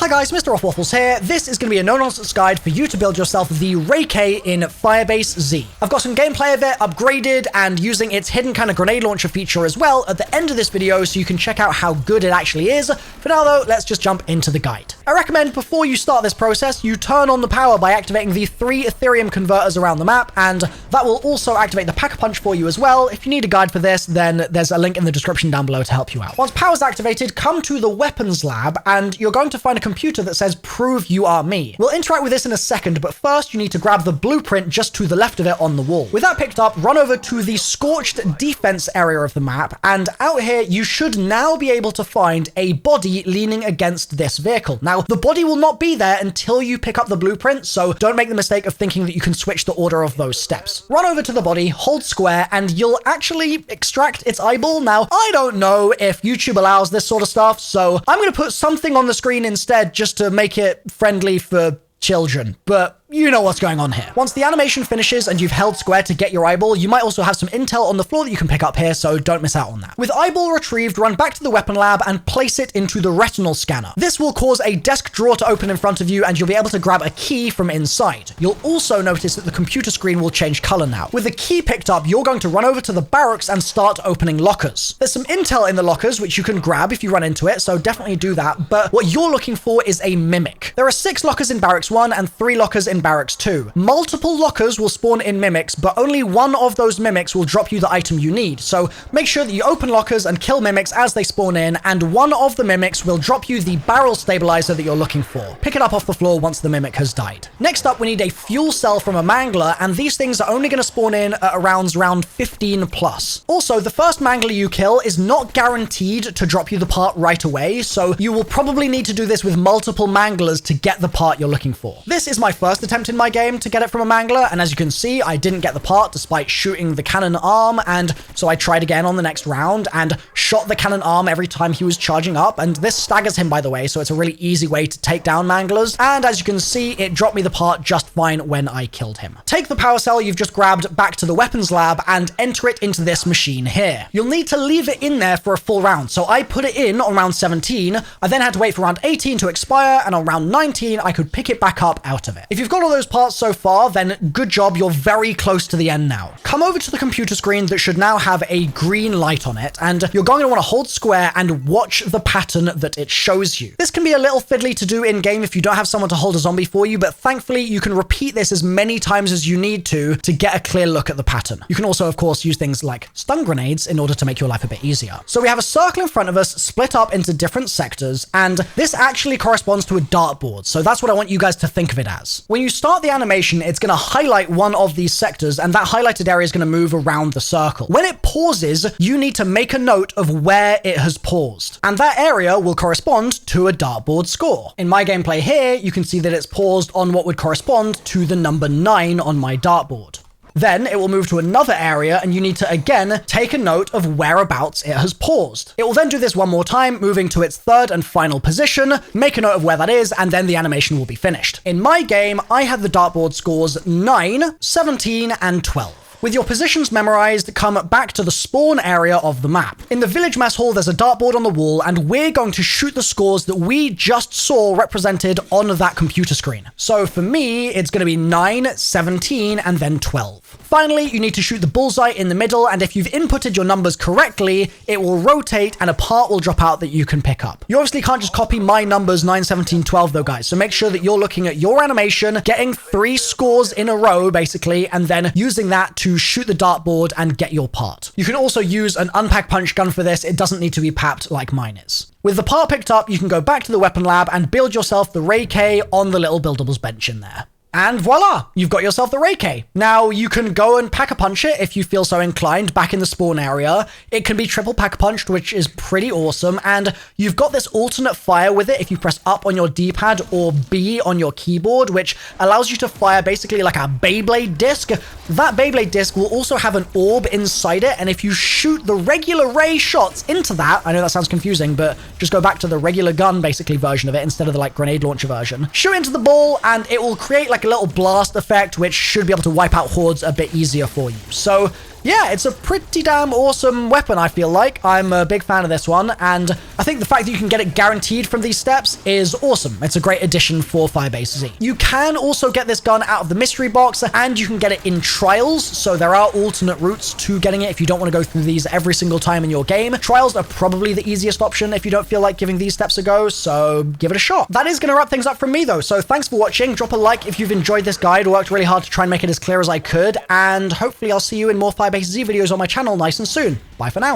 Hi guys, MrRoflWaffles here. This is going to be a no-nonsense guide for you to build yourself the RAI-K in Firebase Z. I've got some gameplay of it upgraded and using its hidden kind of grenade launcher feature as well at the end of this video so you can check out how good it actually is. For now though, let's just jump into the guide. I recommend before you start this process, you turn on the power by activating the 3 Ethereum converters around the map, and that will also activate the Pack-a-Punch for you as well. If you need a guide for this, then there's a link in the description down below to help you out. Once power's activated, come to the weapons lab and you're going to find a computer that says prove you are me. We'll interact with this in a second, but first you need to grab the blueprint just to the left of it on the wall. With that picked up, run over to the scorched defense area of the map, and out here you should now be able to find a body leaning against this vehicle. Now, the body will not be there until you pick up the blueprint, so don't make the mistake of thinking that you can switch the order of those steps. Run over to the body, hold square, and you'll actually extract its eyeball. Now, I don't know if YouTube allows this sort of stuff, so I'm going to put something on the screen instead just to make it friendly for children, but you know what's going on here. Once the animation finishes and you've held square to get your eyeball, you might also have some intel on the floor that you can pick up here, so don't miss out on that. With eyeball retrieved, run back to the weapon lab and place it into the retinal scanner. This will cause a desk drawer to open in front of you and you'll be able to grab a key from inside. You'll also notice that the computer screen will change color now. With the key picked up, you're going to run over to the barracks and start opening lockers. There's some intel in the lockers which you can grab if you run into it, so definitely do that, but what you're looking for is a mimic. There are 6 lockers in barracks 1 and 3 lockers in barracks 2. Multiple lockers will spawn in mimics, but only one of those mimics will drop you the item you need. So make sure that you open lockers and kill mimics as they spawn in, and one of the mimics will drop you the barrel stabilizer that you're looking for. Pick it up off the floor once the mimic has died. Next up, we need a fuel cell from a mangler, and these things are only going to spawn in at around 15 plus. Also, the first mangler you kill is not guaranteed to drop you the part right away, so you will probably need to do this with multiple manglers to get the part you're looking for. This is my first attempt in my game to get it from a mangler, and as you can see, I didn't get the part despite shooting the cannon arm, and so I tried again on the next round and shot the cannon arm every time he was charging up, and this staggers him, by the way, so it's a really easy way to take down manglers, and as you can see, it dropped me the part just fine when I killed him. Take the power cell you've just grabbed back to the weapons lab and enter it into this machine here. You'll need to leave it in there for a full round, so I put it in on round 17, I then had to wait for round 18 to expire, and on round 19, I could pick it back up out of it. If you've got all those parts so far, then good job, you're very close to the end now. Come over to the computer screen that should now have a green light on it, and you're going to want to hold square and watch the pattern that it shows you. This can be a little fiddly to do in-game if you don't have someone to hold a zombie for you, but thankfully you can repeat this as many times as you need to get a clear look at the pattern. You can also, of course, use things like stun grenades in order to make your life a bit easier. So we have a circle in front of us split up into different sectors, and this actually corresponds to a dartboard, so that's what I want you guys to think of it as. When you start the animation, it's going to highlight one of these sectors, and that highlighted area is going to move around the circle. When it pauses, you need to make a note of where it has paused, and that area will correspond to a dartboard score. In my gameplay here, you can see that it's paused on what would correspond to the number 9 on my dartboard. Then it will move to another area and you need to again take a note of whereabouts it has paused. It will then do this one more time, moving to its 3rd and final position, make a note of where that is, and then the animation will be finished. In my game, I had the dartboard scores 9, 17, and 12. With your positions memorized, come back to the spawn area of the map. In the village mess hall, there's a dartboard on the wall, and we're going to shoot the scores that we just saw represented on that computer screen. So for me, it's going to be 9, 17, and then 12. Finally, you need to shoot the bullseye in the middle, and if you've inputted your numbers correctly, it will rotate and a part will drop out that you can pick up. You obviously can't just copy my numbers 9, 17, 12 though, guys, so make sure that you're looking at your animation, getting 3 scores in a row, basically, and then using that to shoot the dartboard and get your part. You can also use an unpack punch gun for this. It doesn't need to be papped like mine is. With the part picked up, you can go back to the weapon lab and build yourself the RAI-K on the little buildables bench in there. And voila, you've got yourself the RAI-K. Now you can go and pack-a-punch it if you feel so inclined back in the spawn area. It can be triple pack-a-punched, which is pretty awesome. And you've got this alternate fire with it if you press up on your D-pad or B on your keyboard, which allows you to fire basically like a Beyblade disc. That Beyblade disc will also have an orb inside it. And if you shoot the regular ray shots into that, I know that sounds confusing, but just go back to the regular gun basically version of it instead of the like grenade launcher version. Shoot into the ball and it will create like a little blast effect, which should be able to wipe out hordes a bit easier for you. So yeah, it's a pretty damn awesome weapon, I feel like. I'm a big fan of this one, and I think the fact that you can get it guaranteed from these steps is awesome. It's a great addition for Firebase Z. You can also get this gun out of the mystery box, and you can get it in trials, so there are alternate routes to getting it if you don't want to go through these every single time in your game. Trials are probably the easiest option if you don't feel like giving these steps a go, so give it a shot. That is going to wrap things up from me, though, so thanks for watching. Drop a like if you've enjoyed this guide. I worked really hard to try and make it as clear as I could, and hopefully I'll see you in more Firebase Z videos on my channel nice and soon. Bye for now.